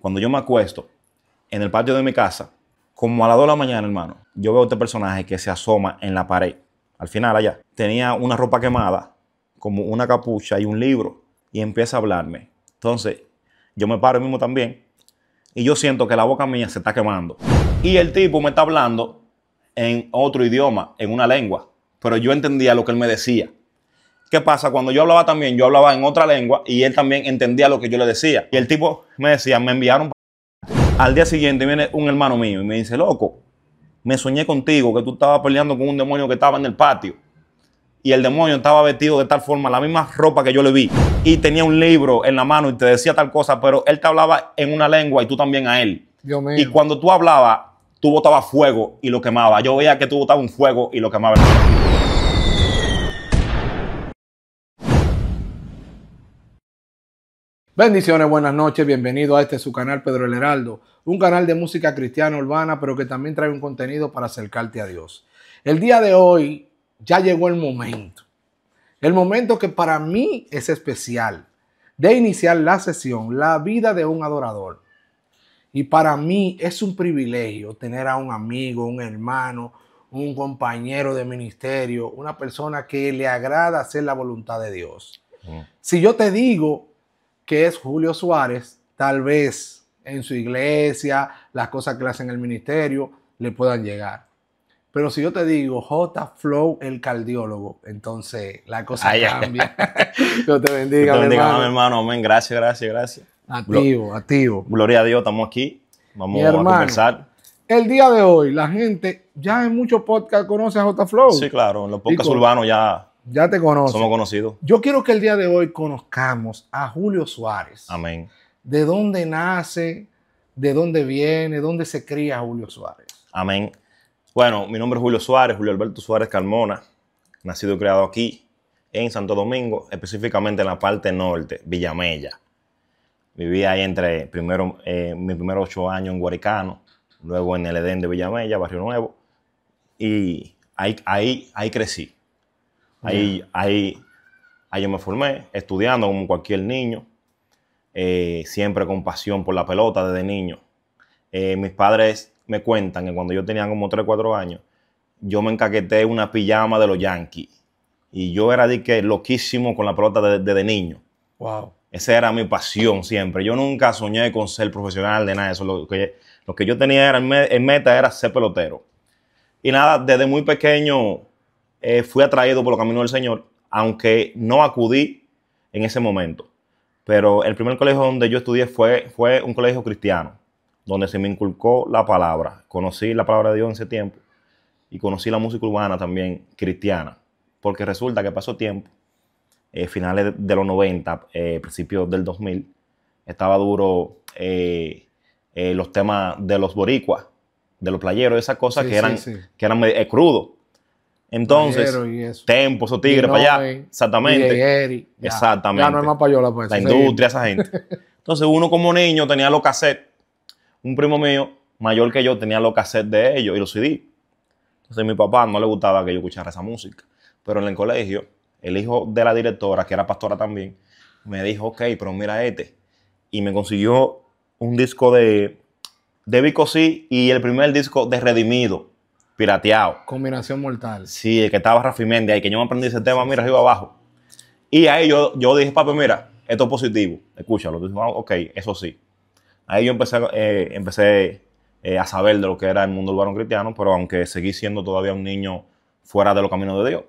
Cuando yo me acuesto en el patio de mi casa, como a las 2 de la mañana, hermano, yo veo este personaje que se asoma en la pared. Al final allá tenía una ropa quemada, como una capucha y un libro, y empieza a hablarme. Entonces, yo me paro mismo también y yo siento que la boca mía se está quemando. Y el tipo me está hablando en otro idioma, en una lengua, pero yo entendía lo que él me decía. ¿Qué pasa? Cuando yo hablaba también, yo hablaba en otra lengua y él también entendía lo que yo le decía. Y el tipo me decía, me enviaron. Al día siguiente viene un hermano mío y me dice, loco, me soñé contigo, que tú estabas peleando con un demonio que estaba en el patio. Y el demonio estaba vestido de tal forma, la misma ropa que yo le vi. Y tenía un libro en la mano y te decía tal cosa, pero él te hablaba en una lengua y tú también a él. Dios mío. Y cuando tú hablabas, tú botabas fuego y lo quemaba. Yo veía que tú botabas un fuego y lo quemaba. Bendiciones, buenas noches, bienvenido a su canal Pedro el Heraldo, un canal de música cristiana urbana, pero que también trae un contenido para acercarte a Dios. El día de hoy ya llegó el momento que para mí es especial, de iniciar la sesión, la vida de un adorador. Y para mí es un privilegio tener a un amigo, un hermano, un compañero de ministerio, una persona que le agrada hacer la voluntad de Dios. Si yo te digo que es Julio Suárez, tal vez en su iglesia, las cosas que le hacen en el ministerio, le puedan llegar. Pero si yo te digo J. Flow, el cardiólogo, entonces la cosa cambia. Dios te bendiga, Dios te bendiga, mi hermano. Amén. Gracias, gracias, gracias. Activo. Gloria a Dios, estamos aquí. Vamos a conversar. El día de hoy, la gente ya en muchos podcasts conoce a J. Flow. Sí, claro. En los podcasts urbanos ya te conocen. Somos conocidos. Yo quiero que el día de hoy conozcamos a Julio Suárez. Amén. ¿De dónde nace? ¿De dónde viene? ¿Dónde se cría Julio Suárez? Amén. Bueno, mi nombre es Julio Suárez, Julio Alberto Suárez Carmona. Nacido y criado aquí en Santo Domingo, específicamente en la parte norte, Villamella. Viví ahí mis primeros 8 años en Guaricano, luego en el Edén de Villamella, Barrio Nuevo. Y ahí crecí. Ahí yo me formé, estudiando como cualquier niño, siempre con pasión por la pelota desde niño. Mis padres me cuentan que cuando yo tenía como 3 o 4 años, yo me encaqueté una pijama de los Yankees. Y yo era loquísimo con la pelota desde niño. Wow. Esa era mi pasión siempre. Yo nunca soñé con ser profesional de nada de eso. Lo que yo tenía en meta era ser pelotero. Y nada, desde muy pequeño fui atraído por los caminos del Señor, aunque no acudí en ese momento. Pero el primer colegio donde yo estudié fue un colegio cristiano, donde se me inculcó la palabra. Conocí la palabra de Dios en ese tiempo y conocí la música urbana también cristiana, porque resulta que pasó tiempo, finales de los 90, principios del 2000, estaba duro los temas de los boricuas, de los playeros, esas cosas que eran crudos. Entonces, Tempo, esos tigres para allá. Exactamente. Exactamente. Ya no es más payola, pues. La industria, esa gente. Entonces, uno como niño tenía los cassettes. Un primo mío, mayor que yo, tenía los cassettes de ellos y los CD. Entonces, a mi papá no le gustaba que yo escuchara esa música. Pero en el colegio, el hijo de la directora, que era pastora también, me dijo, ok, pero mira y me consiguió un disco de Vico C y el primer disco de Redimido, pirateado. Combinación mortal. Sí, el que estaba Rafi Méndez ahí, que yo me aprendí ese tema, mira, arriba abajo. Y ahí yo dije, papi, mira, esto es positivo, escúchalo. Dije, ok, eso sí. Ahí yo empecé a saber de lo que era el mundo urbano cristiano, pero aunque seguí siendo todavía un niño fuera de los caminos de Dios.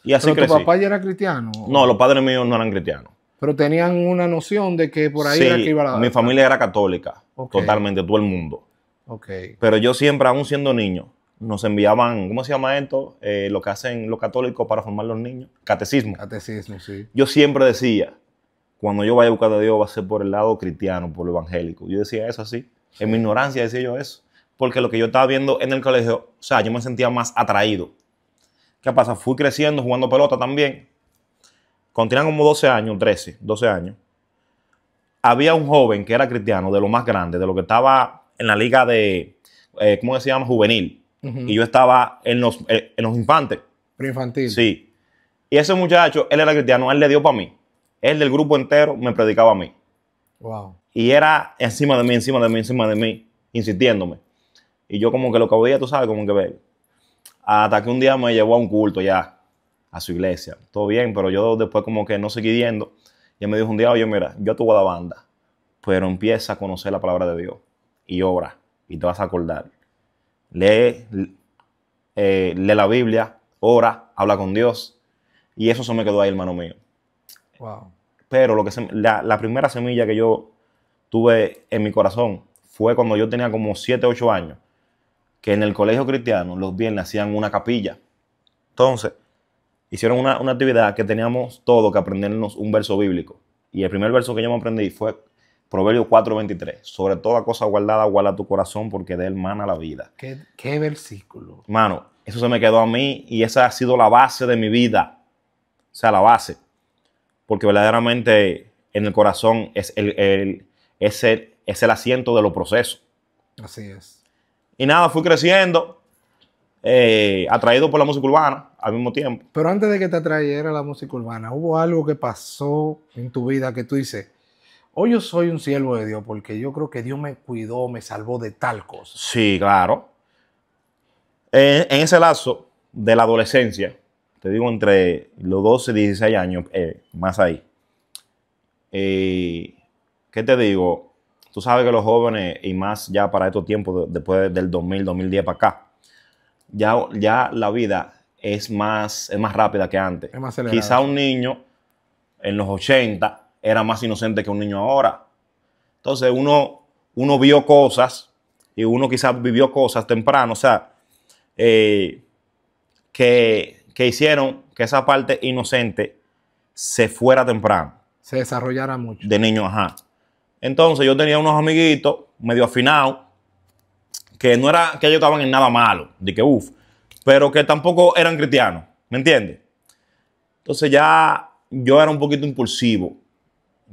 Y así ¿Pero crecí. tu papá ya era cristiano? No, los padres míos no eran cristianos. Pero tenían una noción de que por ahí era que iba a la... Mi familia era católica, totalmente, todo el mundo. Okay. Pero yo siempre, aún siendo niño, nos enviaban, ¿cómo se llama esto? Lo que hacen los católicos para formar los niños. Catecismo. Catecismo, sí. Yo siempre decía, cuando yo vaya a buscar a Dios va a ser por el lado cristiano, por lo evangélico. Yo decía eso así. Sí. En mi ignorancia decía yo eso. Porque lo que yo estaba viendo en el colegio, o sea, yo me sentía más atraído. ¿Qué pasa? Fui creciendo, jugando pelota también. Cuando tenía como 12 años, 13, 12 años, había un joven que era cristiano, de lo más grande, de lo que estaba en la liga de, ¿cómo se llama? Juvenil. Y yo estaba en los infantes. Preinfantil. Sí. Y ese muchacho, él era cristiano, él le dio para mí. Él del grupo entero me predicaba a mí. Wow. Y era encima de mí, encima de mí, encima de mí, insistiéndome. Y yo como que lo que veía, tú sabes, como que ve. Hasta que un día me llevó a un culto ya, a su iglesia. Todo bien, pero yo después como que no seguí yendo. Y él me dijo un día, oye, mira, yo te voy a dar banda, pero empieza a conocer la palabra de Dios y ora y te vas a acordar. Lee, lee la Biblia, ora, habla con Dios. Y eso se me quedó ahí, hermano mío. Wow. Pero la primera semilla que yo tuve en mi corazón fue cuando yo tenía como 7, 8 años, que en el colegio cristiano los viernes hacían una capilla. Entonces, hicieron una actividad que teníamos todos que aprendernos un verso bíblico. Y el primer verso que yo me aprendí fue Proverbios 4:23. Sobre toda cosa guardada, guarda tu corazón porque de él mana la vida. ¿Qué versículo? Mano, eso se me quedó a mí y esa ha sido la base de mi vida. O sea, la base. Porque verdaderamente en el corazón es el asiento de los procesos. Así es. Y nada, fui creciendo, atraído por la música urbana al mismo tiempo. Pero antes de que te atrayera la música urbana, ¿hubo algo que pasó en tu vida que tú dices, hoy yo soy un siervo de Dios porque yo creo que Dios me cuidó, me salvó de tal cosa? Sí, claro. En ese lazo de la adolescencia, te digo entre los 12 y 16 años, más ahí. ¿Qué te digo? Tú sabes que los jóvenes, y más ya para estos tiempos, después del 2000, 2010 para acá, ya la vida es más rápida que antes. Es más acelerado. Quizá un niño en los 80 era más inocente que un niño ahora. Entonces uno vio cosas y uno quizás vivió cosas temprano, o sea, que hicieron que esa parte inocente se fuera temprano. Se desarrollara mucho. De niño, ajá. Entonces yo tenía unos amiguitos medio afinados que no era que ellos estaban en nada malo, de que uff, pero que tampoco eran cristianos, ¿me entiendes? Entonces ya yo era un poquito impulsivo.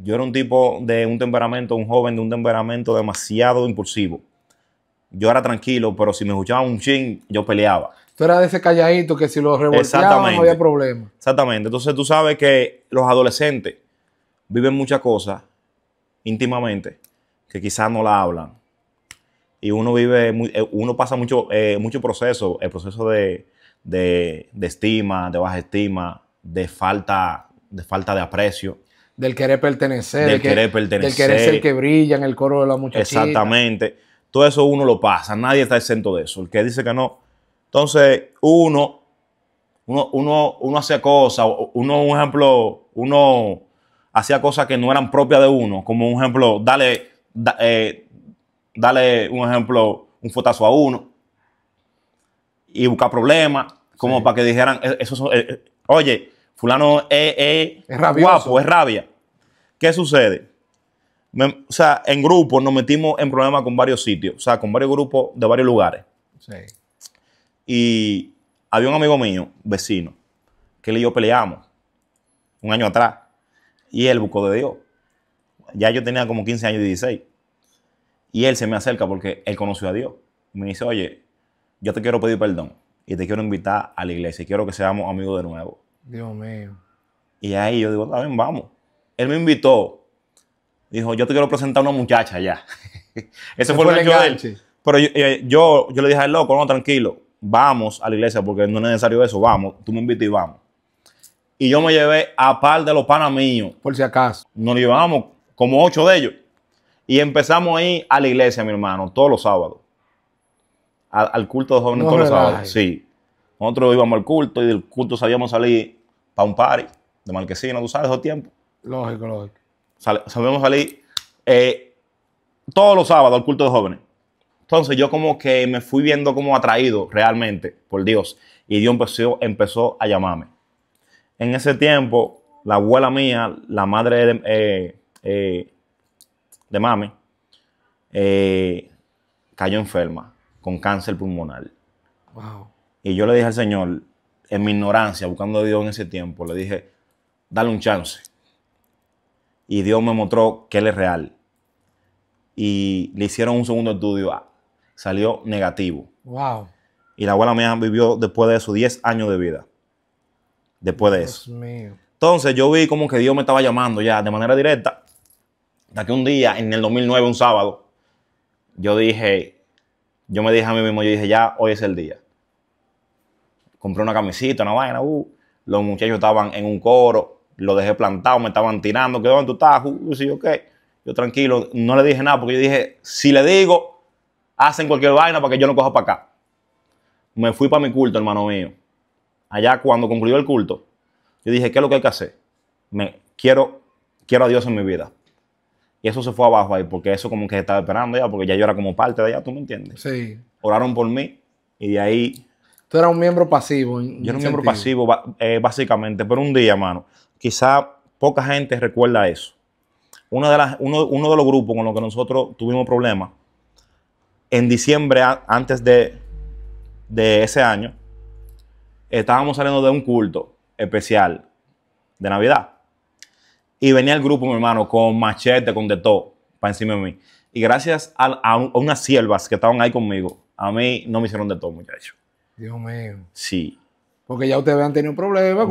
Yo era un tipo de un temperamento, un joven de un temperamento demasiado impulsivo. Yo era tranquilo, pero si me escuchaban un chin, yo peleaba. Tú eras de ese calladito que si lo revolteaban no había problema. Exactamente. Entonces tú sabes que los adolescentes viven muchas cosas íntimamente que quizás no la hablan. Y uno pasa mucho proceso, el proceso de estima, de baja estima, de falta de aprecio. Del querer pertenecer. Del querer ser el que brilla en el coro de la muchachita. Exactamente. Todo eso uno lo pasa. Nadie está exento de eso. El que dice que no. Entonces, uno hacía cosas. Un ejemplo, uno hacía cosas que no eran propias de uno. Como un ejemplo, darle un ejemplo, un fotazo a uno. Y buscar problemas. Como sí, para que dijeran, oye, fulano es guapo, es rabia. ¿Qué sucede? O sea, en grupo nos metimos en problemas con varios sitios, o sea, con varios grupos de varios lugares. Sí. Y había un amigo mío, vecino, que él y yo peleamos un año atrás. Y él buscó de Dios. Ya yo tenía como 15 años y 16. Y él se me acerca porque él conoció a Dios. Y me dice, oye, yo te quiero pedir perdón y te quiero invitar a la iglesia y quiero que seamos amigos de nuevo. Dios mío. Y ahí yo digo, está bien, vamos. Él me invitó. Dijo, yo te quiero presentar a una muchacha ya. Ese fue el gancho de él. Pero yo le dije al loco, no, tranquilo, vamos a la iglesia porque no es necesario eso, vamos, tú me invitas y vamos. Y yo me llevé a par de los panas míos. Por si acaso. Nos llevamos como 8 de ellos. Y empezamos a ir a la iglesia, mi hermano, todos los sábados. Al culto de jóvenes, no, todos los sábados. Sí. Nosotros íbamos al culto y del culto sabíamos salir para un party de Marquesina, tú sabes, esos tiempos. Lógico. Sabíamos salir todos los sábados al culto de jóvenes. Entonces yo como que me fui viendo como atraído realmente por Dios. Y Dios empezó a llamarme. En ese tiempo, la abuela mía, la madre de mami, cayó enferma con cáncer pulmonar. Wow. Y yo le dije al Señor, en mi ignorancia, buscando a Dios en ese tiempo, le dije, dale un chance. Y Dios me mostró que Él es real. Y le hicieron un segundo estudio. Salió negativo. Wow. Y la abuela mía vivió después de eso 10 años de vida. Después de eso. Dios mío. Entonces yo vi como que Dios me estaba llamando ya de manera directa. Hasta que un día, en el 2009, un sábado, yo me dije a mí mismo, yo dije, ya, hoy es el día. Compré una camisita, una vaina, los muchachos estaban en un coro, lo dejé plantado, me estaban tirando, ¿qué dónde tú estás? Sí, ok. Yo tranquilo, no le dije nada, porque yo dije, si le digo, hacen cualquier vaina para que yo no coja para acá. Me fui para mi culto, hermano mío. Allá cuando concluyó el culto, yo dije, ¿qué es lo que hay que hacer? Quiero a Dios en mi vida. Y eso se fue abajo ahí, porque eso como que estaba esperando ya, porque ya yo era como parte de allá, ¿tú me entiendes? Sí. Oraron por mí y de ahí... Tú eras un miembro pasivo. Yo era un miembro pasivo, básicamente, pero un día, mano, quizá poca gente recuerda eso. Uno de los grupos con los que nosotros tuvimos problemas, en diciembre, antes de ese año, estábamos saliendo de un culto especial de Navidad. Y venía el grupo, mi hermano, con machete, con de todo, para encima de mí. Y gracias a unas siervas que estaban ahí conmigo, a mí no me hicieron de todo, muchachos. Dios mío. Sí. Porque ya ustedes habían tenido un problema.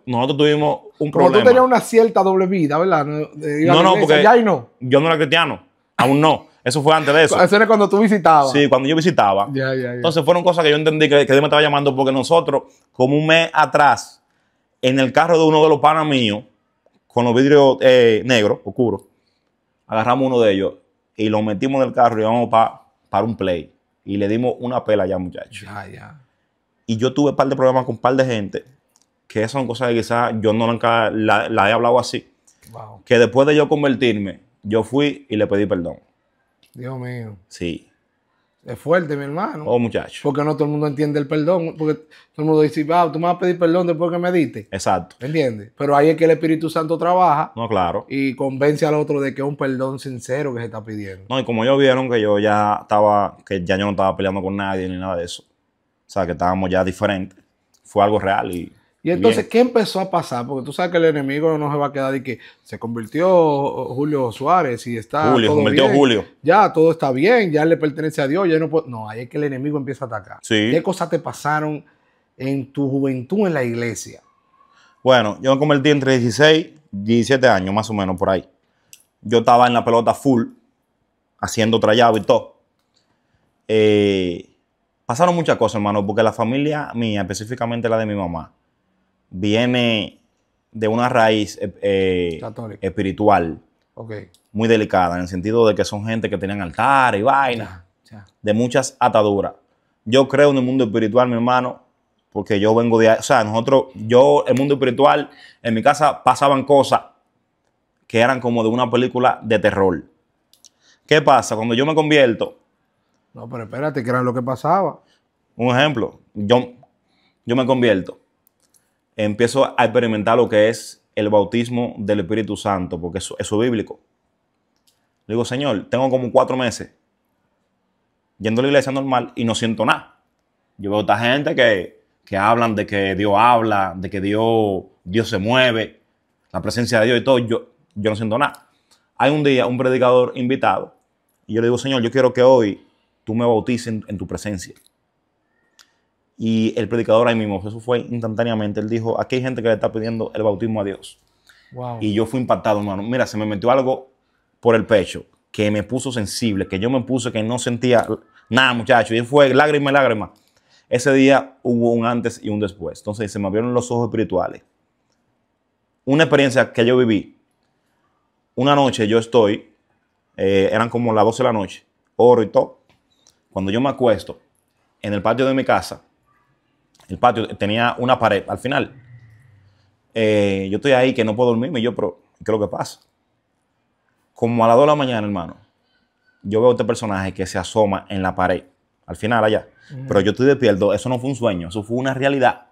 Nosotros tuvimos un como problema. Tú tenías una cierta doble vida, ¿verdad? No, porque ya y no. Yo no era cristiano. Aún no. Eso fue antes de eso. Eso era cuando tú visitabas. Sí, cuando yo visitaba. Ya. Entonces fueron cosas que yo entendí que Dios me estaba llamando, porque nosotros, como un mes atrás, en el carro de uno de los panas míos, con los vidrios negros, oscuros, agarramos uno de ellos y lo metimos en el carro y íbamos para un play. Y le dimos una pela ya, muchachos. Ya. Y yo tuve un par de problemas con un par de gente, que esas son cosas que quizás yo nunca la he hablado así. Wow. Que después de yo convertirme, yo fui y le pedí perdón. Dios mío. Sí. Es fuerte, mi hermano. Oh, muchacho. Porque no todo el mundo entiende el perdón. Porque todo el mundo dice, tú me vas a pedir perdón después que me diste. Exacto. ¿Entiendes? Pero ahí es que el Espíritu Santo trabaja. No, claro. Y convence al otro de que es un perdón sincero que se está pidiendo. No, y como ellos vieron que yo ya estaba, que ya yo no estaba peleando con nadie ni nada de eso. O sea, que estábamos ya diferentes. Fue algo real y entonces, bien. ¿qué empezó a pasar? Porque tú sabes que el enemigo no se va a quedar de que se convirtió Julio Suárez y está Julio, todo se convirtió bien. Julio. Ya, todo está bien, ya le pertenece a Dios, ya no puede... No, ahí es que el enemigo empieza a atacar. Sí. ¿Qué cosas te pasaron en tu juventud en la iglesia? Bueno, yo me convertí entre 16 y 17 años, más o menos, por ahí. Yo estaba en la pelota full, haciendo trayado y todo. Pasaron muchas cosas, hermano, porque la familia mía, específicamente la de mi mamá, viene de una raíz espiritual muy delicada, en el sentido de que son gente que tenían altares y vainas, de muchas ataduras. Yo creo en el mundo espiritual, mi hermano, porque yo vengo de... O sea, el mundo espiritual, en mi casa pasaban cosas que eran como de una película de terror. ¿Qué pasa? Cuando yo me convierto... No, pero espérate, ¿qué era lo que pasaba? Un ejemplo, yo me convierto. Empiezo a experimentar lo que es el bautismo del Espíritu Santo, porque eso es bíblico. Le digo, Señor, tengo como 4 meses yendo a la iglesia normal y no siento nada. Yo veo a esta gente que hablan de que Dios habla, de que Dios se mueve, la presencia de Dios y todo. Yo no siento nada. Hay un día un predicador invitado y yo le digo, Señor, yo quiero que hoy tú me bautices en tu presencia. Y el predicador ahí mismo, eso fue instantáneamente, él dijo, aquí hay gente que le está pidiendo el bautismo a Dios. Wow. Y yo fui impactado, hermano. Mira, se me metió algo por el pecho que me puso sensible, que yo me puse que no sentía nada, muchachos. Y fue lágrima. Ese día hubo un antes y un después. Entonces se me abrieron los ojos espirituales. Una experiencia que yo viví. Una noche yo eran como las 12 de la noche, oro y todo. Cuando yo me acuesto en el patio de mi casa, el patio tenía una pared al final. Yo estoy ahí que no puedo dormirme. Pero ¿qué es lo que pasa? Como a las 2 de la mañana, hermano, yo veo este personaje que se asoma en la pared, al final allá. Pero yo estoy despierto. Eso no fue un sueño, eso fue una realidad.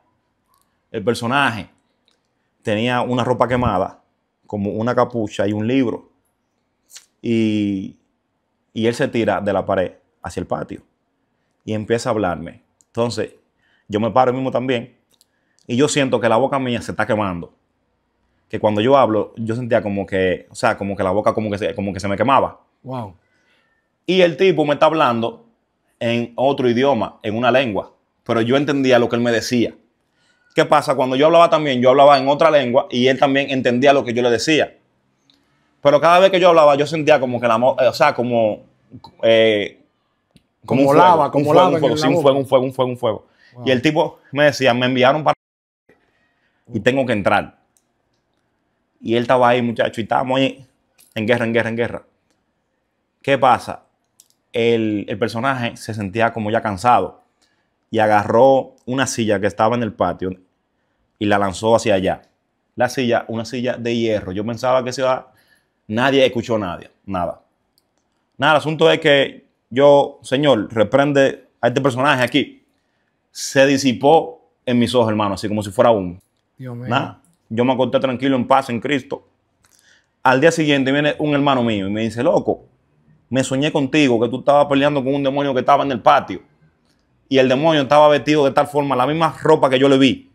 El personaje tenía una ropa quemada, como una capucha y un libro. Y él se tira de la pared hacia el patio y empieza a hablarme. Entonces, yo me paro mismo también y yo siento que la boca mía se está quemando. Que cuando yo hablo, yo sentía como que, o sea, como que la boca como que se me quemaba. Wow. Y el tipo me está hablando en otro idioma, en una lengua, pero yo entendía lo que él me decía. ¿Qué pasa? Cuando yo hablaba también, yo hablaba en otra lengua y él también entendía lo que yo le decía. Pero cada vez que yo hablaba, yo sentía como que o sea, como un fuego, lava, como un fuego, lava un fuego, en sí, la un boca. fuego, un fuego, un fuego, un fuego. Wow. Y el tipo me decía, me enviaron para y tengo que entrar. Y él estaba ahí, muchacho, y estábamos ahí en guerra, en guerra, en guerra. ¿Qué pasa? El personaje se sentía como ya cansado y agarró una silla que estaba en el patio y la lanzó hacia allá. La silla, una silla de hierro. Yo pensaba que se iba... Nadie escuchó nada. Nada, el asunto es que yo, señor, reprende a este personaje aquí. Se disipó en mis ojos, hermano, así como si fuera humo. Dios mío. Nada. Yo me acosté tranquilo, en paz, en Cristo. Al día siguiente viene un hermano mío y me dice, loco, me soñé contigo, que tú estabas peleando con un demonio que estaba en el patio. Y el demonio estaba vestido de tal forma, la misma ropa que yo le vi.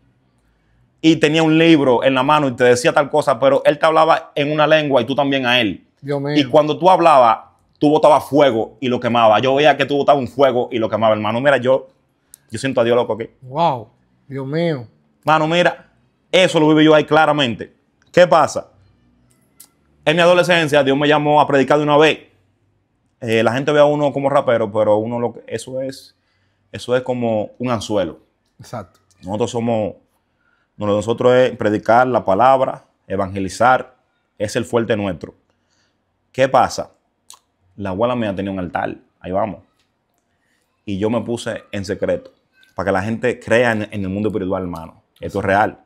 Y tenía un libro en la mano y te decía tal cosa, pero él te hablaba en una lengua y tú también a él. Dios mío. Y cuando tú hablabas, tú botabas fuego y lo quemaba. Yo veía que tú botabas un fuego y lo quemaba, hermano. Mira, yo siento a Dios loco aquí. Wow. Dios mío. Mano, mira, eso lo viví yo ahí claramente. ¿Qué pasa? En mi adolescencia, Dios me llamó a predicar de una vez. La gente ve a uno como rapero, pero uno eso es como un anzuelo. Exacto. Nosotros es predicar la palabra, evangelizar, es el fuerte nuestro. ¿Qué pasa? La abuela mía tenía un altar, ahí vamos. Y yo me puse en secreto, para que la gente crea en el mundo espiritual, hermano. Esto es real.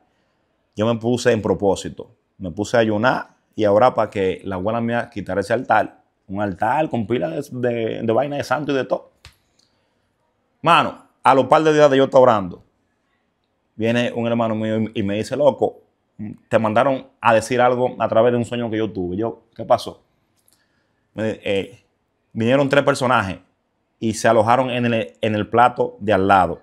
Yo me puse en propósito, me puse a ayunar y ahora para que la abuela mía quitara ese altar, un altar con pilas de vaina de santo y de todo. Mano, a los par de días de yo estar orando, viene un hermano mío y me dice, loco, te mandaron a decir algo a través de un sueño que yo tuve. Yo, ¿qué pasó? Vinieron 3 personajes y se alojaron en el plato de al lado.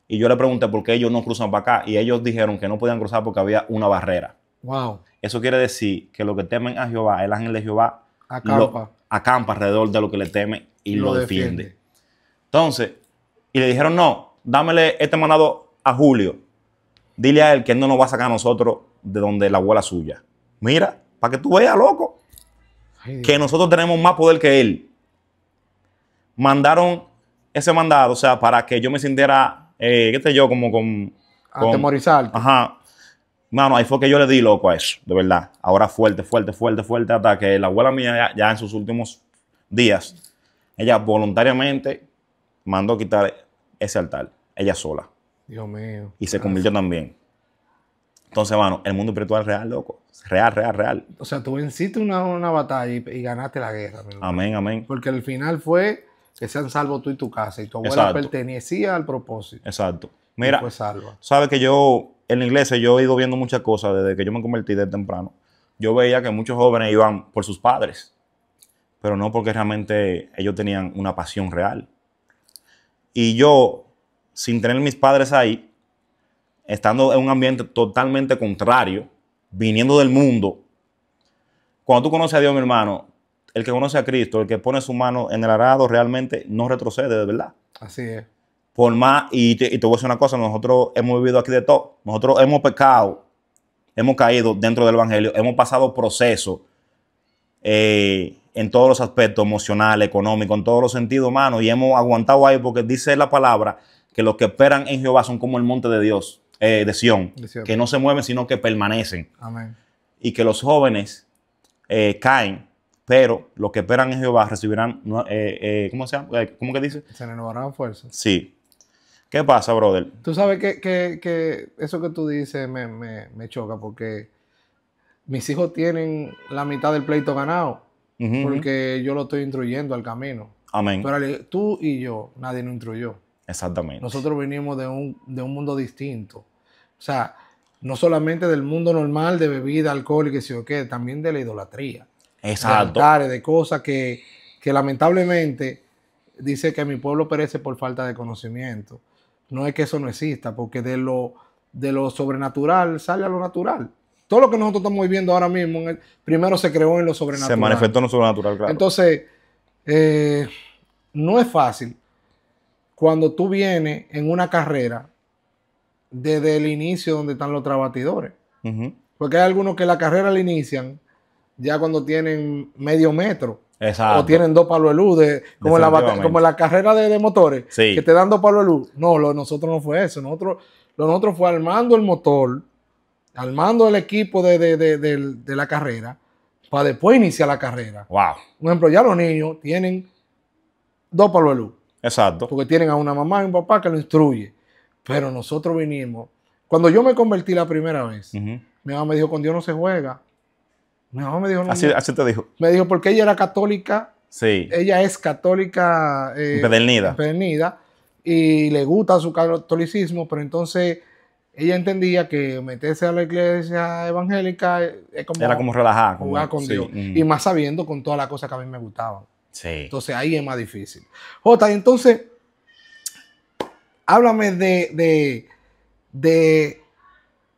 Y yo le pregunté por qué ellos no cruzan para acá. Y ellos dijeron que no podían cruzar porque había una barrera. Wow. Eso quiere decir que los que temen a Jehová, el ángel de Jehová, Acampa. alrededor de lo que le teme y lo defiende. Entonces, y le dijeron, no, dámele este mandado a Julio. Dile a él que él no nos va a sacar a nosotros de donde la abuela suya. Mira, para que tú veas, loco, que nosotros tenemos más poder que él. Mandaron ese mandado, o sea, para que yo me sintiera, qué sé yo, como con Atemorizarte. Ajá. Mano, ahí fue que yo le di loco a eso, de verdad. Ahora fuerte, hasta que la abuela mía ya en sus últimos días, ella voluntariamente mandó quitar ese altar, ella sola. Dios mío. Y se convirtió también. Entonces, mano, el mundo espiritual es real, loco. Real. O sea, tú venciste una batalla y ganaste la guerra. Mi hermano. Amén, amén. Porque el final fue que sean salvos tú y tu casa. Y tu abuela Exacto. pertenecía al propósito. Exacto. Mira, fue salva. sabes que yo en la iglesia yo he ido viendo muchas cosas desde que yo me convertí de temprano. Yo veía que muchos jóvenes iban por sus padres, pero no porque realmente ellos tenían una pasión real. Y yo, sin tener mis padres ahí, estando en un ambiente totalmente contrario, viniendo del mundo, cuando tú conoces a Dios, mi hermano, el que conoce a Cristo, el que pone su mano en el arado, realmente no retrocede, de verdad. Así es. Por más, y te voy a decir una cosa, nosotros hemos vivido aquí de todo. Nosotros hemos pecado, hemos caído dentro del evangelio, hemos pasado procesos en todos los aspectos, emocional, económico, en todos los sentidos, hermano, y hemos aguantado ahí porque dice la palabra que los que esperan en Jehová son como el monte de Dios, de Sión, que no se mueven, sino que permanecen. Amén. Y que los jóvenes caen, pero los que esperan en Jehová recibirán, ¿cómo se llama? ¿Cómo que dice? Se renovarán fuerzas. Sí. ¿Qué pasa, brother? Tú sabes que eso que tú dices me choca porque mis hijos tienen la mitad del pleito ganado porque yo lo estoy instruyendo al camino. Amén. Pero tú y yo, nadie nos instruyó. Exactamente. Nosotros venimos de un mundo distinto. O sea, no solamente del mundo normal de bebida, alcohol y que sé yo qué, también de la idolatría. Exacto. De altares, de cosas que lamentablemente dice que mi pueblo perece por falta de conocimiento. No es que eso no exista, porque de lo sobrenatural sale a lo natural. Todo lo que nosotros estamos viviendo ahora mismo, primero se creó en lo sobrenatural. Se manifestó en lo sobrenatural, claro. Entonces, no es fácil cuando tú vienes en una carrera desde el inicio donde están los trabatidores. Porque hay algunos que la carrera la inician ya cuando tienen medio metro. Exacto. O tienen 2 palos de luz, como en la carrera de motores, sí. que te dan 2 palos de luz. No, nosotros no fue eso. Nosotros fue armando el motor, armando el equipo de la carrera, para después iniciar la carrera. Wow. Por ejemplo, ya los niños tienen 2 palos de luz. Exacto. Porque tienen a una mamá y un papá que lo instruye. Pero nosotros vinimos. Cuando yo me convertí la primera vez, mi mamá me dijo, con Dios no se juega. Mi mamá me dijo, no. Así te dijo. Me dijo, porque ella era católica. Sí. Ella es católica. Empedernida. Y le gusta su catolicismo, pero entonces ella entendía que meterse a la iglesia evangélica era como relajar. Jugar con Dios. Y más sabiendo con todas las cosas que a mí me gustaban. Sí. Entonces ahí es más difícil. Jota, entonces, háblame de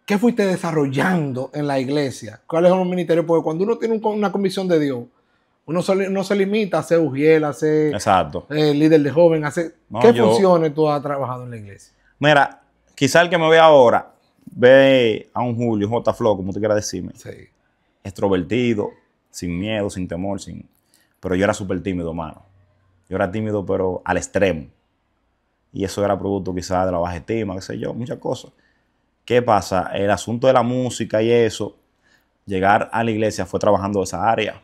qué fuiste desarrollando en la iglesia. ¿Cuáles son los ministerios? Porque cuando uno tiene una convicción de Dios, uno no se limita a ser ujiel, a ser líder de joven, a ser... ¿Qué funciones tú has trabajado en la iglesia? Mira, quizá el que me ve ahora ve a un Julio, J. Flow, como tú quieras decirme. Sí. Extrovertido, sin miedo, sin temor, pero yo era súper tímido, mano. Yo era tímido, pero al extremo. Y eso era producto quizás de la baja estima, qué sé yo, muchas cosas. ¿Qué pasa? El asunto de la música y eso, llegar a la iglesia fue trabajando esa área.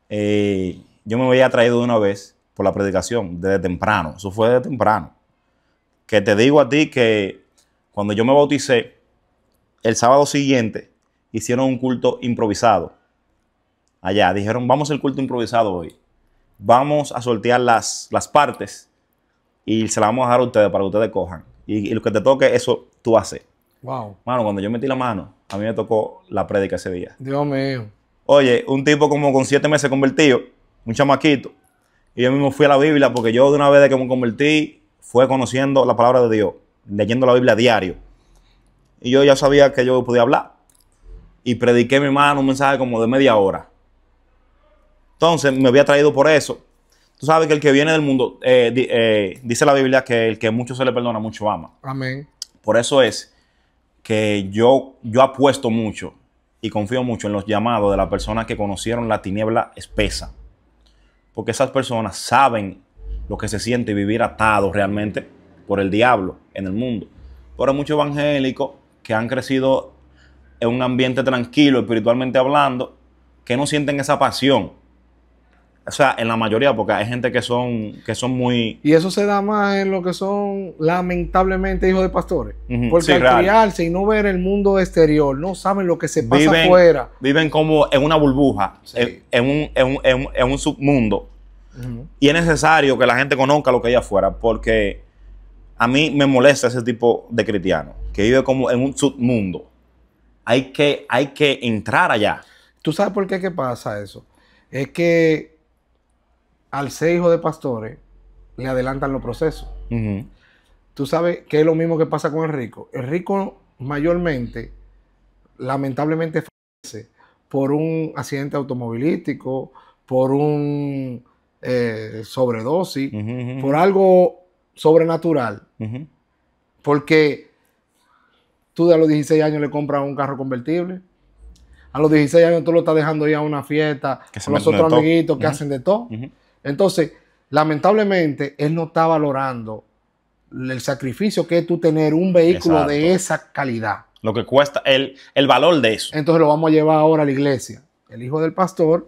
Yo me había atraído de una vez por la predicación, desde temprano. Eso fue desde temprano. Que te digo a ti que cuando yo me bauticé, el sábado siguiente hicieron un culto improvisado. Allá dijeron, vamos al culto improvisado hoy. Vamos a sortear las partes y se las vamos a dejar a ustedes para que ustedes cojan. Y lo que te toque, eso tú haces. Wow. Mano, cuando yo metí la mano, a mí me tocó la prédica ese día. Dios mío. Oye, un tipo como con 7 meses convertido, un chamaquito. Y yo mismo fui a la Biblia porque yo de una vez de que me convertí, fue conociendo la palabra de Dios, leyendo la Biblia a diario. Y yo ya sabía que yo podía hablar. Y prediqué, mi hermano, un mensaje como de media hora. Entonces, me había traído por eso. Tú sabes que el que viene del mundo, dice la Biblia que el que mucho se le perdona, mucho ama. Amén. Por eso es que yo apuesto mucho y confío mucho en los llamados de las personas que conocieron la tiniebla espesa. Porque esas personas saben lo que se siente vivir atado realmente por el diablo en el mundo. Pero hay muchos evangélicos que han crecido en un ambiente tranquilo, espiritualmente hablando, que no sienten esa pasión. O sea, en la mayoría, porque hay gente que son muy... Y eso se da más en lo que son, lamentablemente, hijos de pastores. Porque sí, al criarse y no ver el mundo exterior, no saben lo que se pasa afuera. Viven como en una burbuja, sí, en un submundo. Y es necesario que la gente conozca lo que hay afuera, porque a mí me molesta ese tipo de cristiano, que vive como en un submundo. Hay que entrar allá. ¿Tú sabes por qué pasa eso? Es que al ser hijo de pastores, le adelantan los procesos. Tú sabes que es lo mismo que pasa con el rico. El rico mayormente, lamentablemente, fallece por un accidente automovilístico, por un sobredosis, por algo sobrenatural. Porque tú a los 16 años le compras un carro convertible. A los 16 años tú lo estás dejando ir a una fiesta con los otros amiguitos que hacen de todo. Entonces, lamentablemente, él no está valorando el sacrificio que es tú tener un vehículo de esa calidad. Lo que cuesta, el valor de eso. Entonces lo vamos a llevar ahora a la iglesia. El hijo del pastor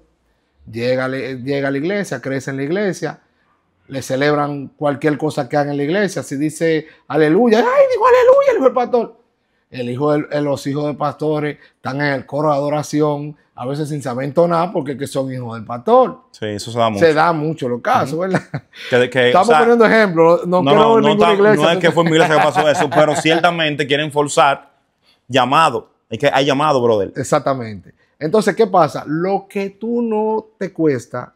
llega a la iglesia, crece en la iglesia, le celebran cualquier cosa que hagan en la iglesia. Si dice aleluya, ¡ay, digo aleluya! El hijo del pastor. Los hijos de pastores están en el coro de adoración, a veces sin saber entonar porque son hijos del pastor. Sí, eso se da mucho. Se da mucho los casos, ¿verdad? Estamos poniendo ejemplos. No es que fue en mi iglesia que pasó eso, pero ciertamente quieren forzar llamado. Es que hay llamado, brother. Exactamente. Entonces, ¿qué pasa? Lo que tú no te cuesta,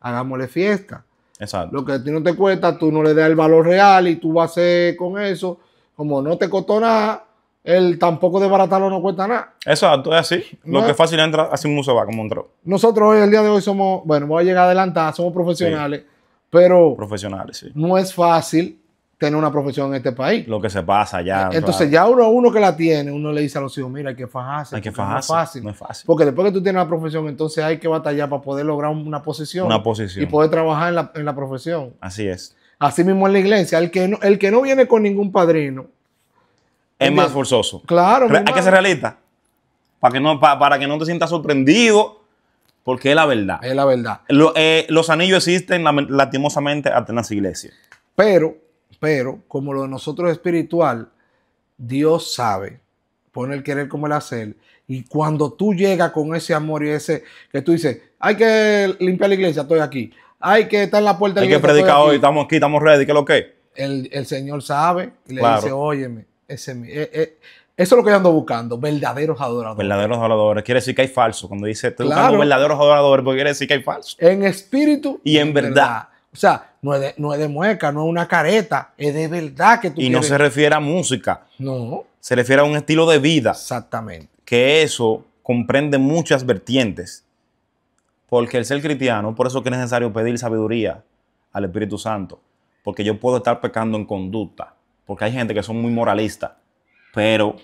hagámosle fiesta. Exacto. Lo que a ti no te cuesta, tú no le das el valor real y tú vas a hacer con eso, como no te costó nada, él tampoco de baratarlo no cuesta nada. Exacto, es así. Lo que fácil entra, así mismo se va, como entró. Nosotros hoy, el día de hoy, somos, bueno, voy a llegar a adelantar, somos profesionales, pero profesionales, sí. No es fácil tener una profesión en este país. Lo que se pasa ya. Entonces ya uno que la tiene, uno le dice a los hijos, mira, hay que fajarse. Hay que porque no es fajarse. fácil. No es fácil. Porque después que tú tienes la profesión, entonces hay que batallar para poder lograr una posición. Una posición. Y poder trabajar en la profesión. Así es. Así mismo en la iglesia, el que no viene con ningún padrino. Es más forzoso. Claro. Hay que ser realista. Para que no te sientas sorprendido, porque es la verdad. Es la verdad. Los anillos existen lastimosamente hasta en las iglesias. Pero, como lo de nosotros es espiritual, Dios sabe, pone el querer como el hacer. Y cuando tú llegas con ese amor y ese que tú dices, hay que limpiar la iglesia, estoy aquí. Hay que estar en la puerta de la iglesia. Hay que predicar hoy, estamos aquí, estamos ready, ¿qué es lo que? El Señor sabe y le Claro. dice, óyeme, eso es lo que yo ando buscando, verdaderos adoradores. Verdaderos adoradores. Quiere decir que hay falso. Cuando dice, estoy Claro. buscando verdaderos adoradores, porque quiere decir que hay falso. En espíritu Y en verdad. O sea, no es de mueca, no es una careta, es de verdad que tú Y quieres. no se refiere a música. No, Se refiere a un estilo de vida. exactamente. Que eso comprende muchas vertientes. Porque el ser cristiano, por eso que es necesario pedir sabiduría al Espíritu Santo. Porque yo puedo estar pecando en conducta. Porque hay gente que son muy moralistas. Pero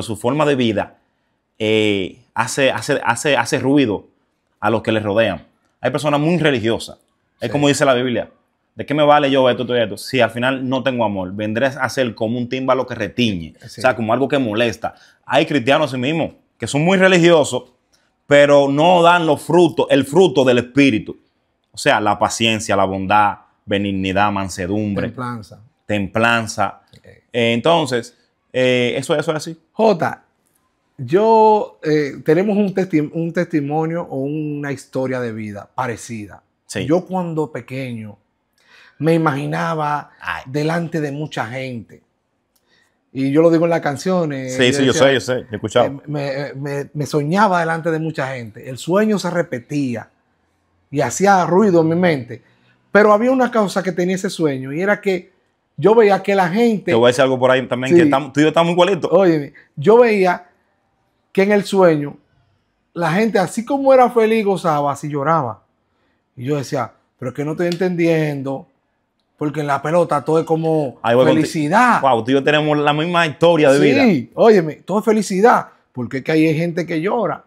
su forma de vida hace ruido a los que les rodean. Hay personas muy religiosas. Es como dice la Biblia. ¿De qué me vale yo esto y esto? Si al final no tengo amor, vendré a ser como un tímbalo que retiñe. Sí. O sea, como algo que molesta. Hay cristianos sí mismos que son muy religiosos, pero no dan el fruto del Espíritu. O sea, la paciencia, la bondad, benignidad, mansedumbre, templanza. Entonces, eso es así. Jota, tenemos un testimonio o una historia de vida parecida. Sí. Yo cuando pequeño me imaginaba delante de mucha gente. Y yo lo digo en las canciones. Sí, yo sé, he escuchado. Me soñaba delante de mucha gente. El sueño se repetía y hacía ruido en mi mente. Pero había una causa que tenía ese sueño y era que yo veía que la gente... Te voy a decir algo por ahí también, Sí. que tú y yo estamos igualitos. Oye, yo veía que en el sueño la gente, así como era feliz, gozaba, así lloraba. Y yo decía, pero es que no estoy entendiendo, porque en la pelota todo es como felicidad. Wow, tú y yo tenemos la misma historia de vida. Sí, óyeme, todo es felicidad, porque es que hay gente que llora.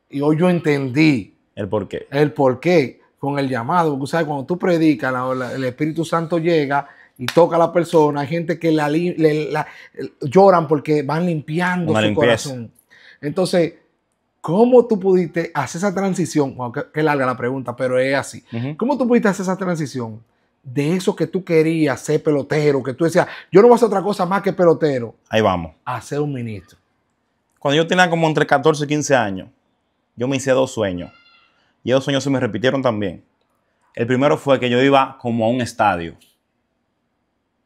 Y hoy yo entendí El por qué. el porqué con el llamado. Porque, ¿sabes? Cuando tú predicas, el Espíritu Santo llega y toca a la persona. Hay gente que lloran porque van limpiando Una su limpieza. corazón. Entonces, ¿cómo tú pudiste hacer esa transición? Wow, qué larga la pregunta, pero es así. Ujú. ¿Cómo tú pudiste hacer esa transición de eso que tú querías ser pelotero, que tú decías, yo no voy a hacer otra cosa más que pelotero, Ahí vamos. a ser un ministro? Cuando yo tenía como entre 14 y 15 años, yo me hice 2 sueños. Y esos sueños se me repitieron también. El primero fue que yo iba como a un estadio.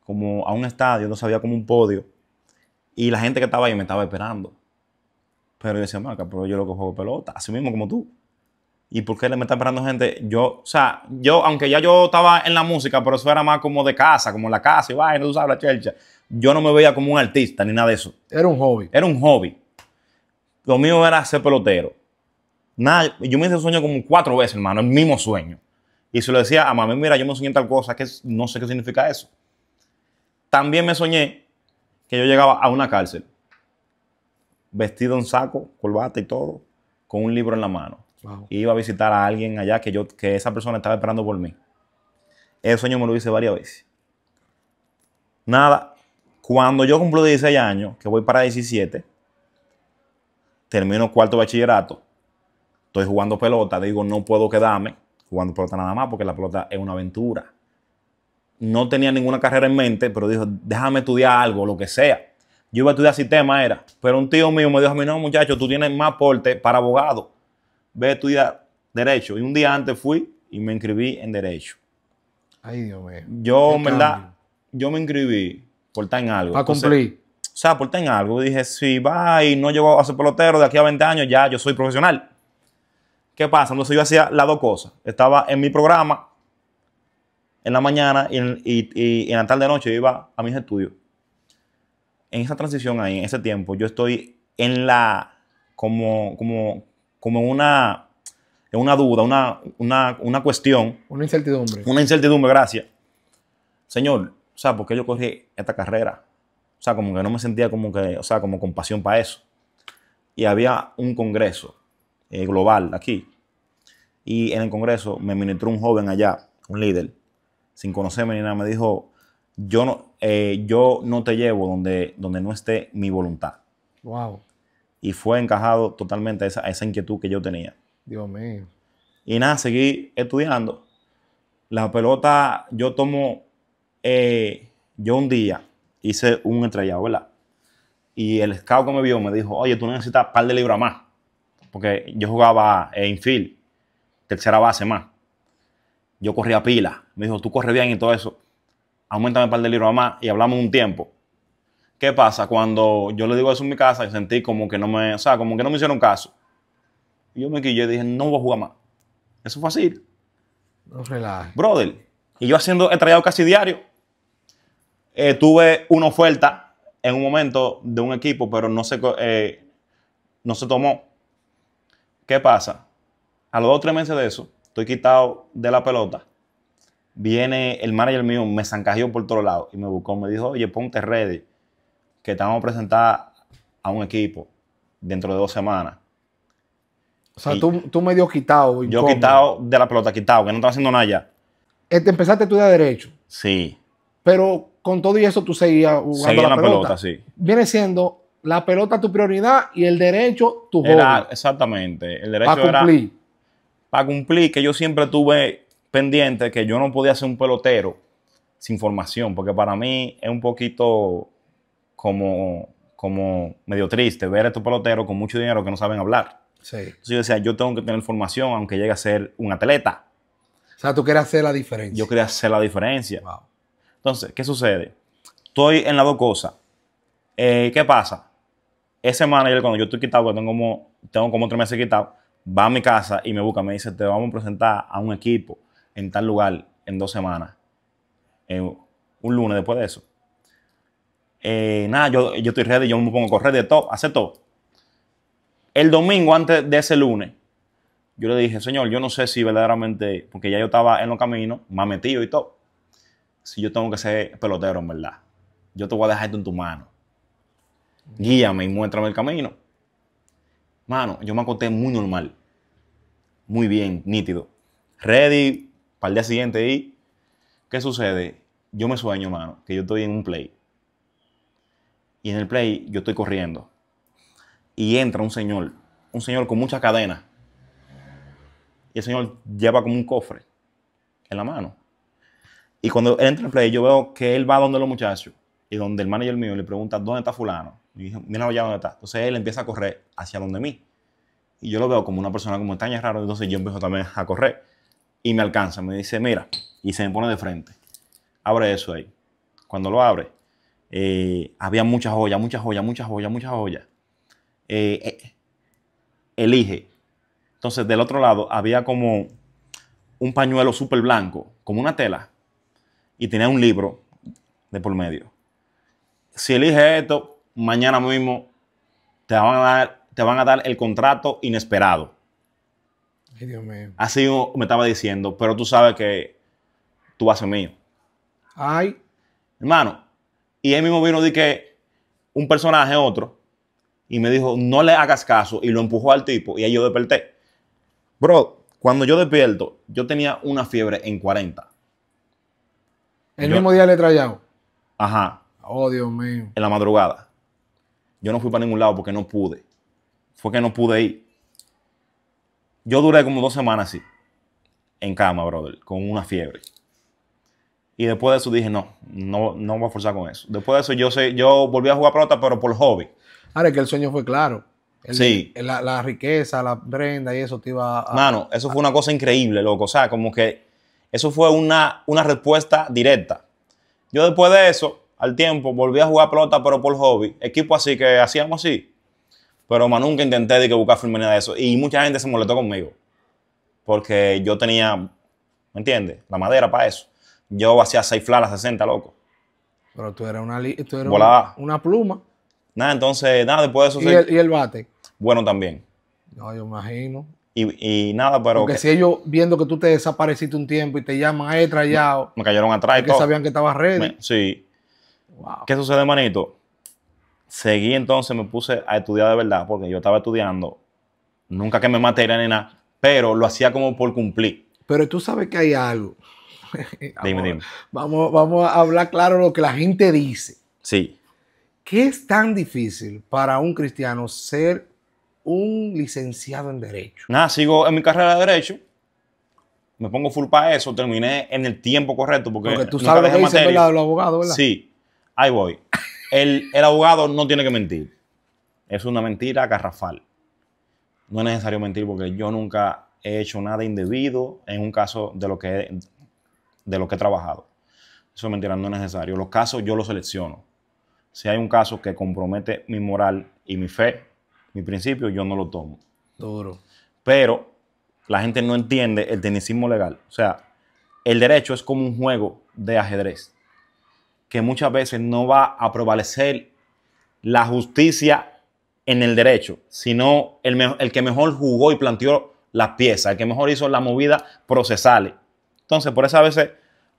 No sabía, como un podio. Y la gente que estaba ahí me estaba esperando. Pero yo decía, Marca, pero yo lo que juego pelota, así mismo como tú. ¿Y por qué me está esperando gente? Aunque ya yo estaba en la música, pero eso era más como de casa, como en la casa, y vaina, tú sabes, la chelcha. Yo no me veía como un artista ni nada de eso. Era un hobby. Era un hobby. Lo mío era ser pelotero. Nada, yo me hice el sueño como 4 veces, hermano, el mismo sueño. Y se lo decía a mami, mira, yo me soñé tal cosa, que no sé qué significa eso. También me soñé que yo llegaba a una cárcel, vestido en saco, corbata y todo, con un libro en la mano. Wow. Y iba a visitar a alguien allá que esa persona estaba esperando por mí. Ese sueño me lo hice varias veces. Nada, cuando yo cumplo 16 años, que voy para 17, termino 4º bachillerato, estoy jugando pelota, digo, no puedo quedarme jugando pelota nada más porque la pelota es una aventura. No tenía ninguna carrera en mente, pero dijo, déjame estudiar algo, lo que sea. Yo iba a estudiar sistema, pero un tío mío me dijo a mí, no, muchacho, tú tienes más aporte para abogado. Ve a estudiar Derecho. Y un día antes fui y me inscribí en Derecho. Ay, Dios mío. Yo, en verdad, yo me inscribí por estar en algo. Para cumplir. O sea, por estar en algo. Dije, si va y no llego a ser pelotero de aquí a 20 años, ya yo soy profesional. ¿Qué pasa? Entonces yo hacía las 2 cosas. Estaba en mi programa en la mañana y en la tarde de noche yo iba a mis estudios. En esa transición ahí, en ese tiempo, yo estoy en como en una duda, una cuestión. Una incertidumbre. Una incertidumbre, gracias. Señor, o sea, ¿por qué yo corrí esta carrera? O sea, como que no me sentía como que, o sea, como con pasión para eso. Y había un congreso global aquí. Y en el congreso me ministró un joven allá, un líder, sin conocerme ni nada. Me dijo, yo no te llevo donde no esté mi voluntad. Wow. Y fue encajado totalmente a esa inquietud que yo tenía. Dios mío. Y nada, seguí estudiando. La pelota, yo un día hice un estrellado, ¿verdad? Y el scout que me vio me dijo, oye, tú necesitas un par de libras más. Porque yo jugaba infield, tercera base más. Yo corría pila. Me dijo, tú corres bien y todo eso. Aumentame un par de libras más y hablamos un tiempo. ¿Qué pasa? Cuando yo le digo eso en mi casa, sentí como que como que no me hicieron caso. Y yo me quillé y dije, no voy a jugar más. Eso fue así. No relajes. Brother. Y yo haciendo estrellado casi diario. Tuve una oferta en un momento de un equipo, pero no se tomó. ¿Qué pasa? A los 2 o 3 meses de eso, estoy quitado de la pelota. Viene el manager mío, me zancajeó por todos lados y me buscó. Me dijo, oye, ponte ready, que te vamos a presentar a un equipo dentro de 2 semanas. O sea, tú medio quitado. Yo incómodo. quitado de la pelota, quitado, que no estaba haciendo nada ya. Empezaste a estudiar Derecho, Sí. pero con todo y eso tú seguías jugando Seguía la en la pelota, sí. Viene siendo la pelota tu prioridad y el derecho tu hobby. Era exactamente. El derecho Para era cumplir. para cumplir, que yo siempre tuve pendiente que yo no podía ser un pelotero sin formación, porque para mí es un poquito como medio triste ver a estos peloteros con mucho dinero que no saben hablar. Sí. Entonces yo decía, yo tengo que tener formación aunque llegue a ser un atleta. O sea, tú quieres hacer la diferencia. Yo quería hacer la diferencia. Wow. Entonces, ¿qué sucede? Estoy en las dos cosas. ¿Qué pasa? Ese manager, cuando yo estoy quitado, que tengo como 3 meses quitado, va a mi casa y me busca, me dice, te vamos a presentar a un equipo en tal lugar en 2 semanas. Un lunes después de eso. Nada, yo estoy ready, yo me pongo a correr de todo, hacer todo. El domingo antes de ese lunes, yo le dije, señor, yo no sé si verdaderamente, porque ya yo estaba en los caminos, más metido y todo, si yo tengo que ser pelotero en verdad. Yo te voy a dejar esto en tu mano. Guíame y muéstrame el camino. Mano, yo me acosté muy normal. Muy bien, nítido. Ready para el día siguiente. ¿Y qué sucede? Yo me sueño, mano, que yo estoy en un play. Y en el play yo estoy corriendo. Y entra un señor con muchas cadenas. Y el señor lleva como un cofre en la mano. Y cuando él entra en el play, yo veo que él va donde los muchachos. Y donde el manager mío le pregunta, ¿dónde está fulano? Y dije, mira allá dónde está. Entonces él empieza a correr hacia donde mí. Y yo lo veo como una persona como extraña, raro. Entonces yo empiezo también a correr. Y me alcanza, me dice, mira. Y se me pone de frente. Abre eso ahí. Cuando lo abre, había muchas joyas. Elige. Entonces del otro lado había como un pañuelo súper blanco, como una tela. Y tenía un libro de por medio. Si eliges esto, mañana mismo te van a dar el contrato inesperado. Ay, Dios mío. Así me estaba diciendo, pero tú sabes que tú vas a ser mío. Ay. Hermano, y él mismo vino de que un personaje, otro, y me dijo, no le hagas caso, y lo empujó al tipo, y ahí yo desperté. Bro, cuando yo despierto, yo tenía una fiebre en 40. El mismo día le he trayado. Ajá. Oh, Dios mío. En la madrugada. Yo no fui para ningún lado porque no pude. Fue que no pude ir. Yo duré como 2 semanas así. En cama, brother. Con una fiebre. Y después de eso dije, no voy a forzar con eso. Después de eso yo volví a jugar pelota, pero por hobby. Ahora es que el sueño fue claro. Sí. La riqueza, la prenda y eso te iba a... Mano, eso fue una cosa increíble, loco. O sea, como que eso fue una respuesta directa. Yo después de eso, al tiempo, volví a jugar pelota, pero por hobby. Equipo así que hacíamos así. Pero más nunca intenté de que buscar firme de eso. Y mucha gente se molestó conmigo. Porque yo tenía, ¿me entiendes? La madera para eso. Yo hacía 6 flalas, 60, loco. Pero tú eras una pluma. Nada, entonces, después de eso... ¿Y el bate? Bueno también. No, yo imagino. Y nada, pero Porque si ellos viendo que tú te desapareciste un tiempo y te llaman, trayado, me cayeron atrás y que todo. sabían que estabas ready. Sí. Wow. ¿Qué sucede, manito? Seguí entonces, me puse a estudiar de verdad, porque yo estaba estudiando, nunca que me materia ni nada, pero lo hacía como por cumplir. Pero tú sabes que hay algo. Dime. Vamos a hablar claro lo que la gente dice. Sí. ¿Qué es tan difícil para un cristiano ser un licenciado en Derecho? Nada, sigo en mi carrera de Derecho. Me pongo full para eso. Terminé en el tiempo correcto. Porque tú nunca sabes lo dejé que dicen, materia. ¿verdad? Los abogados, ¿verdad? Sí, ahí voy. El abogado no tiene que mentir. Es una mentira garrafal. No es necesario mentir porque yo nunca he hecho nada indebido en un caso de lo que he trabajado. Eso es mentira, no es necesario. Los casos yo los selecciono. Si hay un caso que compromete mi moral y mi fe, mi principio, yo no lo tomo. Duro. Pero la gente no entiende el tecnicismo legal. O sea, el derecho es como un juego de ajedrez que muchas veces no va a prevalecer la justicia en el derecho, sino el que mejor jugó y planteó las piezas, el que mejor hizo la movida procesal. Entonces, por eso a veces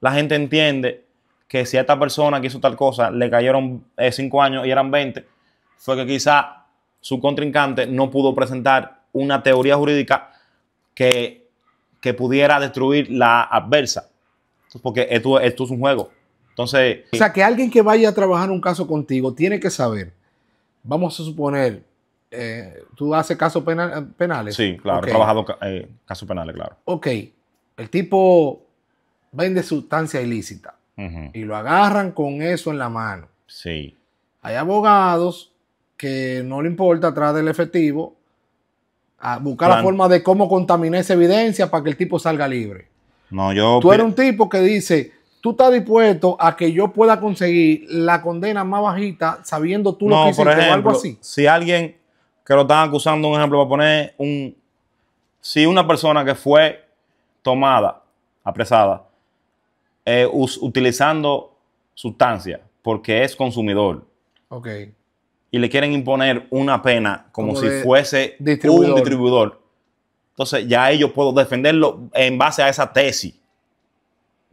la gente entiende que si a esta persona que hizo tal cosa le cayeron 5 años y eran 20, fue que quizá su contrincante no pudo presentar una teoría jurídica que pudiera destruir la adversa. Porque esto es un juego. Entonces, o sea, que alguien que vaya a trabajar un caso contigo tiene que saber, vamos a suponer, tú haces casos penales. sí, claro, Okay. He trabajado casos penales, claro. Ok, el tipo vende sustancia ilícita y lo agarran con eso en la mano. Sí. Hay abogados que no le importa atrás del efectivo a buscar la forma de cómo contaminar esa evidencia para que el tipo salga libre. No, tú eres un tipo que dice, tú estás dispuesto a que yo pueda conseguir la condena más bajita sabiendo tú lo que hiciste, por ejemplo, o algo así. Si alguien que lo están acusando, un ejemplo, va a poner si una persona que fue tomada, apresada, utilizando sustancia porque es consumidor, Ok. y le quieren imponer una pena como si fuese un distribuidor, entonces ya yo puedo defenderlo en base a esa tesis.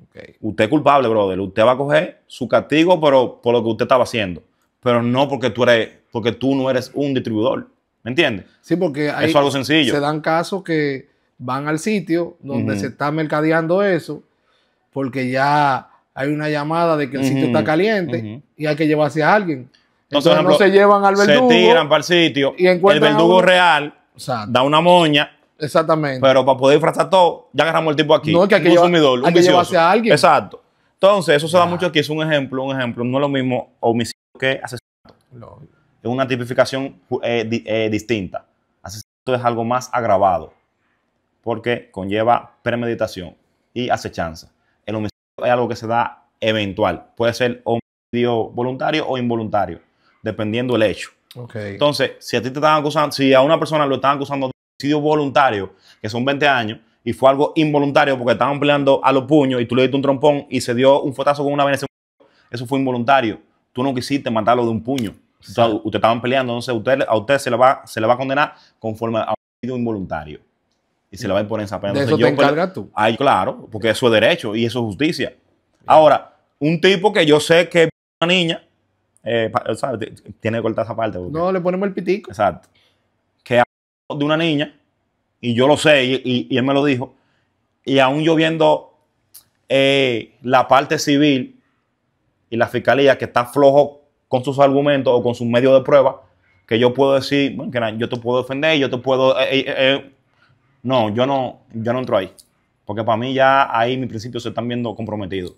Okay. Usted es culpable, brother. Usted va a coger su castigo, pero por lo que usted estaba haciendo. Pero no porque tú no eres un distribuidor. ¿Me entiendes? Sí, porque eso es algo sencillo. Se dan casos que van al sitio donde se está mercadeando eso, porque ya hay una llamada de que el sitio está caliente y hay que llevarse a alguien. Entonces ejemplo, no se llevan al verdugo. Se tiran para el sitio. Y el verdugo real da una moña. Exactamente. Pero para poder disfrazar todo, ya agarramos el tipo aquí. No, que hay que consumidor, hay que llevarse a alguien. Exacto. Entonces, eso se da mucho aquí. Es un ejemplo. No es lo mismo homicidio que asesinato. No. Es una tipificación distinta. Asesinato es algo más agravado porque conlleva premeditación y acechanza. El homicidio es algo que se da eventual. Puede ser homicidio voluntario o involuntario, dependiendo del hecho. Okay. Entonces, si a ti te están acusando, si a una persona lo están acusando de homicidio voluntario, que son 20 años, y fue algo involuntario porque estaban peleando a los puños y tú le diste un trompón y se dio un fuetazo con una vaina, eso fue involuntario. Tú no quisiste matarlo de un puño. Sí. Ustedes estaban peleando, entonces a usted se le va a condenar conforme a homicidio involuntario. Y se le va a imponer esa pena. ¿De eso te encargas tú? Ay, claro, porque eso es derecho y eso es justicia. Bien. Ahora, un tipo que yo sé que es una niña, ¿sabes? Tiene que cortar esa parte. Porque, no, le ponemos el pitico. Exacto. Que de una niña, y yo lo sé, y él me lo dijo, y aún yo viendo la parte civil y la fiscalía que está flojo con sus argumentos o con sus medios de prueba, que yo puedo decir, bueno, que yo te puedo defender, yo te puedo... no, yo no entro ahí. Porque para mí ya ahí mis principios se están viendo comprometidos.